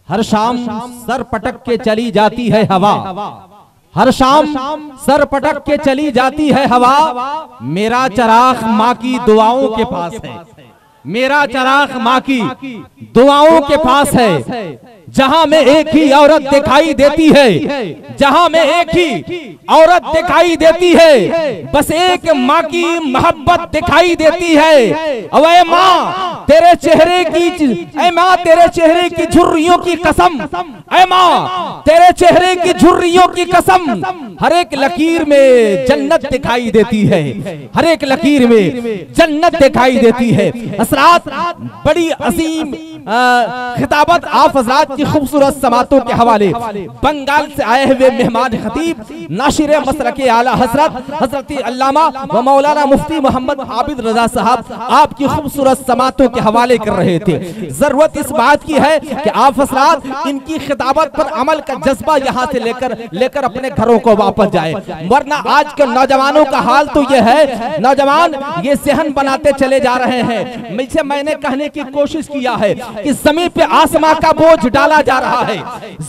हर शाम सर पटक के चली जाती है हवा, हर शाम सर पटक के चली जाती है हवा। मेरा चराग माँ की दुआओं के पास है, मेरा चराग माँ की दुआओं के पास है। जहां में एक ही औरत दिखाई देती है, जहां में एक ही औरत दिखाई देती है, बस एक माँ की मोहब्बत दिखाई देती है। अवे माँ तेरे चेहरे की, ऐ माँ तेरे चेहरे की झुर्रियों की कसम, ऐ माँ तेरे चेहरे की झुर्रियों की कसम, हर एक लकीर में जन्नत दिखाई देती है, हर एक लकीर में जन्नत दिखाई देती है। हज़रात बड़ी असीम खिताबत आप हज़रात की खूबसूरत समातों के हवाले बंगाल से आए हुए मेहमान खतीब नाशिर मसलके आला हजरत हजरत अल्लामा व मौलाना मुफ्ती मोहम्मद आबिद रजा साहब आपकी खूबसूरत समातों के हवाले कर रहे थे। जरूरत इस बात की है कि आप हज़रात इनकी खिताबत पर अमल का जज्बा यहाँ से लेकर अपने घरों को वापस जाए, वरना आज के नौजवानों का हाल तो ये है, नौजवान ये सेहन बनाते चले जा रहे हैं। मुझसे मैंने कहने की कोशिश किया है कि जमीन पे आसमां का बोझ डाला जा रहा है,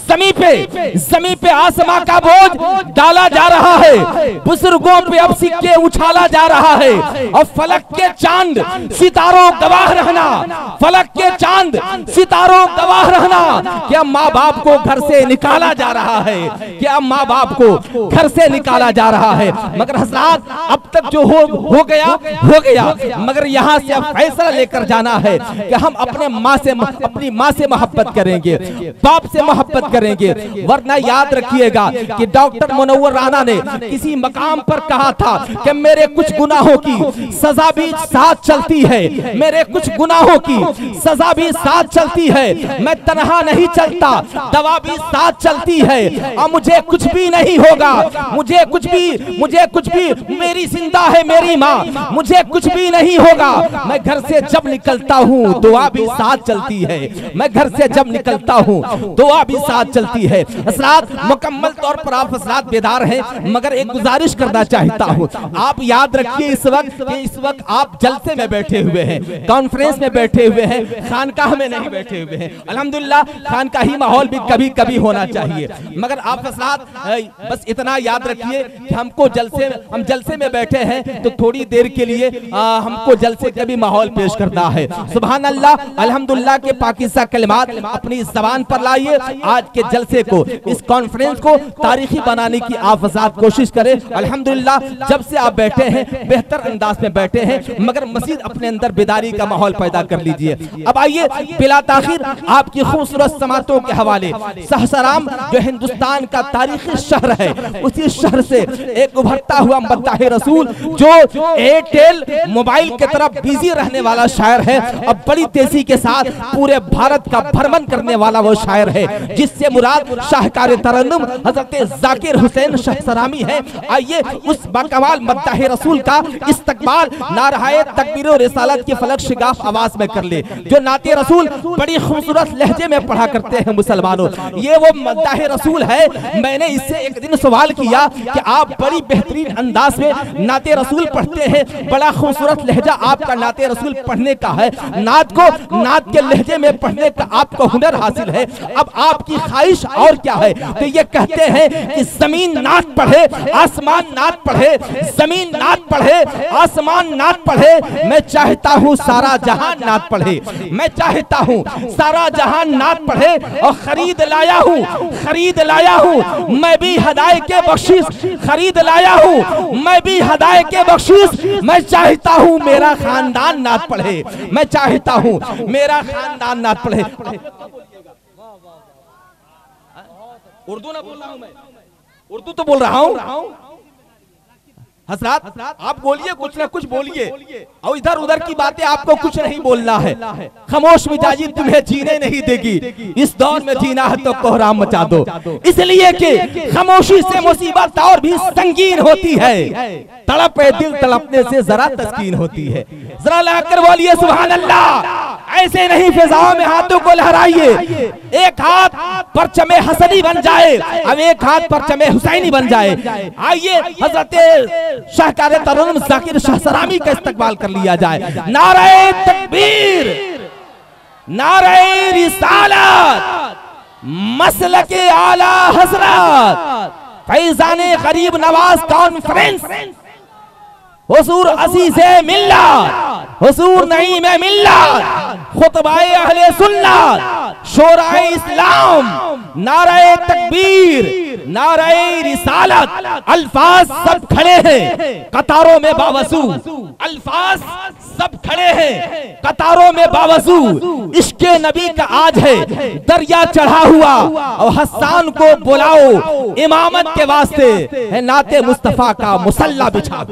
जमीन पे आसमां का बोझ डाला जा रहा है, बुजुर्गों पे अब सिक्के उछाला जा रहा है, और फलक के चांद सितारों गवाह रहना, फलक के चांद सितारों गवाह रहना। क्या माँ बाप को घर से निकाला जा रहा है, क्या माँ बाप को घर से निकाला जा रहा है। मगर हज़रात अब तक जो हो गया, मगर यहाँ से अब फैसला लेकर जाना है कि हम अपने अपनी माँ से मोहब्बत करेंगे, बाप से मोहब्बत करेंगे। वरना याद रखिएगा कि डॉक्टर मुनव्वर राना ने किसी मकाम पर कहा था कि मेरे कुछ गुनाहों की सजा भी साथ चलती है, मेरे कुछ गुनाहों की सजा भी साथ चलती है, मैं तन्हा नहीं चलता, दवा भी साथ चलती है, और मुझे कुछ भी नहीं होगा, मुझे कुछ भी मेरी जिंदा है मेरी माँ, मुझे कुछ भी नहीं होगा। मैं घर से जब निकलता हूँ दुआ भी साथ चलती है, मैं घर से जब निकलता हूँ दुआ भी साथ चलती है। हज़रात मुकम्मल तौर पर आप हज़रात बेदार हैं, मगर एक गुजारिश करना चाहता हूँ, आप याद रखिए इस वक्त आप जलसे में बैठे हुए हैं, कॉन्फ्रेंस में बैठे हुए हैं, खानकाह में नहीं बैठे हुए हैं। अल्हम्दुलिल्लाह खानकाही माहौल भी कभी कभी होना चाहिए, मगर आप हज़रात बस इतना याद रखिए कि हम जलसे में बैठे हैं तो थोड़ी देर के लिए हमको जलसे का भी माहौल पेश करना है। सुभान अल्लाह, अल्हम्दुलिल्लाह के पाकिस्तान कलिमात अपनी ज़बान पर लाइए। आज के जलसे को, इस कॉन्फ्रेंस को तारीखी बनाने की आप हज़रात कोशिश करें। अल्हम्दुलिल्लाह जब से आप बैठे हैं बेहतर अंदाज में बैठे हैं, मगर मज़ीद अपने अंदर बेदारी का माहौल पैदा कर लीजिए। अब आइए बिला ताखिर आपकी खूबसूरत समातों के हवाले सहसराम जो हिंदुस्तान का तारीखी शहर है, उसी शहर से एक उभरता हुआ मद्दाह रसूल जो एयरटेल मोबाइल की तरफ बिजी रहने वाला शायर है, अब बड़ी तेजी के साथ पूरे भारत का भ्रमण करने वाला वो शायर है, जिससे मुराद शाहकार तरन्नुम हजरत जाकिर हुसैन सहसरामी है। आइए उस बाकमाल मद्दाह रसूल का इस्तकबाल नाराए तकबीर और रिसालत की फलक शिगाफ आवाज में कर ले, जो नाते रसूल बड़ी खूबसूरत लहजे में पढ़ा करते हैं मुसलमानों। ये वो मद्दाह रसूल है। मैंने इससे एक दिन सवाल किया कि आप बड़ी बेहतरीन अंदाज में नाते रसूल पढ़ते हैं, बड़ा खूबसूरत लहजा आपका नाते रसूल पढ़ने का है, नात के लहजे में पढ़ने का आपको हुनर हासिल है, अब आपकी ख्वाहिश और क्या है? तो ये कहते हैं कि जमीन नात पढ़े आसमान नात पढ़े, जमीन नात पढ़े आसमान नात पढ़े, मैं चाहता हूँ सारा जहान नात पढ़े, मैं चाहता हूँ सारा जहान नात पढ़े, और खरीद लाया हूँ मैं भी हदाए के बख्शीश, खरीद लाया हूँ मैं भी हदाए के बख्शीश, मैं चाहता हूँ मेरा खानदान नात पढ़े, मैं चाहता हूँ मेरा खानदान नात पढ़े। उर्दू ना बोल रहा हूं मैं, उर्दू तो बोल रहा हूं। हज़रात आप बोलिए, कुछ ना कुछ बोलिए, और इधर उधर की बातें आपको कुछ नहीं बोलना है। खामोश मिजाजी तुम्हें जीने नहीं देगी, इस दौर में जीना है तो कोहराम मचा दो, इसलिए कि खामोशी से मुसीबत और भी संगीन होती है, तड़पे दिल तड़पने से जरा तस्कीन होती है। जरा लाकर बोलिए सुभान अल्लाह। ऐसे नहीं फिजाओं में हाथों को लहराइए, एक हाथ परचमे हसनी बन जाए, अब एक हाथ परचमे हुसैनी बन जाए। आइए हजरत शाहकार तरन्नुम जाकिर सहसरामी का इस्तकबाल कर लिया जाए। नारे तकबीर, नारे रिसालत, मसलके आला हजरत फैजाने गरीब नवाज कॉन्फ्रेंस हुजूर अज़ीज़े मिल्लत हुजूर नईम मिल्लत खुतबाए अहले सुन्नत शोराए इस्लाम नाराए तकबीर नाराए रिसालत अल्फाज सब खड़े हैं कतारों में बावजू अल्फाज सब खड़े हैं कतारों में बावजू इश्क़े नबी का आज है दरिया चढ़ा हुआ और हसन को बुलाओ इमामत के वास्ते है नाते मुस्तफा का मुसल्ला बिछा